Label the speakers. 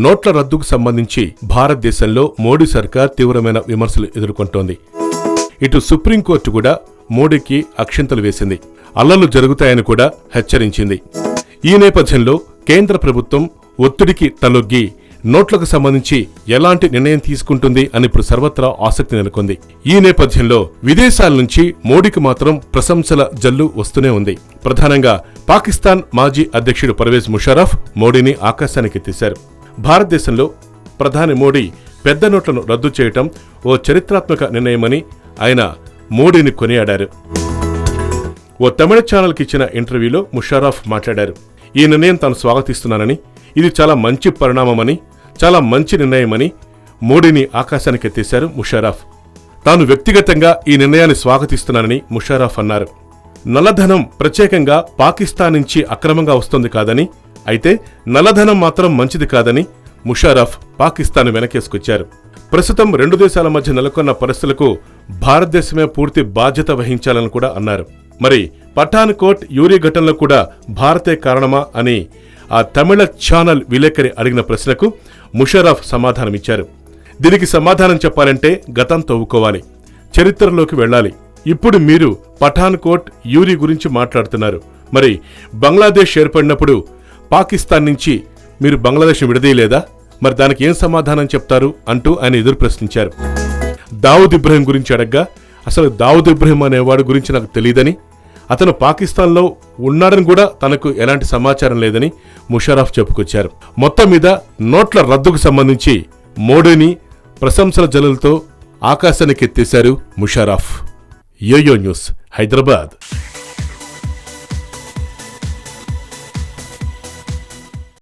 Speaker 1: నోట్ల రద్దుకు సంబంధించి భారతదేశంలో మోడీ సర్కార్ తీవ్రమైన విమర్శలు ఎదుర్కొంటోంది. ఇటు సుప్రీంకోర్టు కూడా మోడీకి అక్షింతలు వేసింది. అల్లర్లు జరుగుతాయని కూడా హెచ్చరించింది. ఈ నేపథ్యంలో కేంద్ర ప్రభుత్వం ఒత్తిడికి తలొగ్గి నోట్లకు సంబంధించి ఎలాంటి నిర్ణయం తీసుకుంటుంది అని ఇప్పుడు సర్వత్రా ఆసక్తి నెలకొంది. ఈ నేపథ్యంలో విదేశాల నుంచి మోడీకి మాత్రం ప్రశంసల జల్లు వస్తూనే ఉంది. ప్రధానంగా పాకిస్తాన్ మాజీ అధ్యక్షుడు పర్వేజ్ ముషర్రఫ్ మోడీని ఆకాశానికెత్తేశారు. భారతదేశంలో ప్రధాని మోడీ పెద్ద నోట్లను రద్దు చేయటం ఓ చరిత్రాత్మక నిర్ణయమని ఆయన మోడీని కొనియాడారు. ఓ తమిళ ఛానల్కి ఇచ్చిన ఇంటర్వ్యూలో ముషర్రఫ్ మాట్లాడారు. ఈ నిర్ణయం తాను స్వాగతిస్తున్నానని, ఇది చాలా మంచి పరిణామమని, చాలా మంచి నిర్ణయమని మోడీని ఆకాశానికెత్తేశారు ముషర్రఫ్. తాను వ్యక్తిగతంగా ఈ నిర్ణయాన్ని స్వాగతిస్తున్నానని ముషర్రఫ్ అన్నారు. నల్లధనం ప్రత్యేకంగా పాకిస్తాన్ నుంచి అక్రమంగా వస్తుంది కాదని, అయితే నల్లధనం మాత్రం మంచిది కాదని ముషర్రఫ్ పాకిస్తాన్ వెనకేసుకొచ్చారు. ప్రస్తుతం రెండు దేశాల మధ్య నెలకొన్న పరిస్థితులకు భారతదేశమే పూర్తి బాధ్యత వహించాలని కూడా అన్నారు. మరి పఠాన్కోట్ యూరీ ఘటనలో కూడా భారతే కారణమా అని ఆ తమిళ ఛానల్ విలేకరి అడిగిన ప్రశ్నకు ముషర్రఫ్ సమాధానమిచ్చారు. దీనికి సమాధానం చెప్పాలంటే గతం తవ్వుకోవాలి, చరిత్రలోకి వెళ్లాలి. ఇప్పుడు మీరు పఠాన్కోట్ యూరీ గురించి మాట్లాడుతున్నారు. మరి బంగ్లాదేశ్ ఏర్పడినప్పుడు పాకిస్తాన్ నుంచి మీరు బంగ్లాదేశ్ను విడదీయలేదా? మరి దానికి ఏం సమాధానం చెప్తారు అంటూ ఆయన ఎదురు ప్రశ్నించారు. దావుద్ ఇబ్రహీం గురించి అడగ్గా, అసలు దావుద్ ఇబ్రహీం అనేవాడు గురించి నాకు తెలియదని, అతను పాకిస్తాన్లో ఉన్నాడని కూడా తనకు ఎలాంటి సమాచారం లేదని ముషర్రఫ్ చెప్పుకొచ్చారు. మొత్తం మీద నోట్ల రద్దుకు సంబంధించి మోడీని ప్రశంసల జల్లులతో ఆకాశానికెత్తేశారు ముషర్రఫ్. YoYo News, Hyderabad.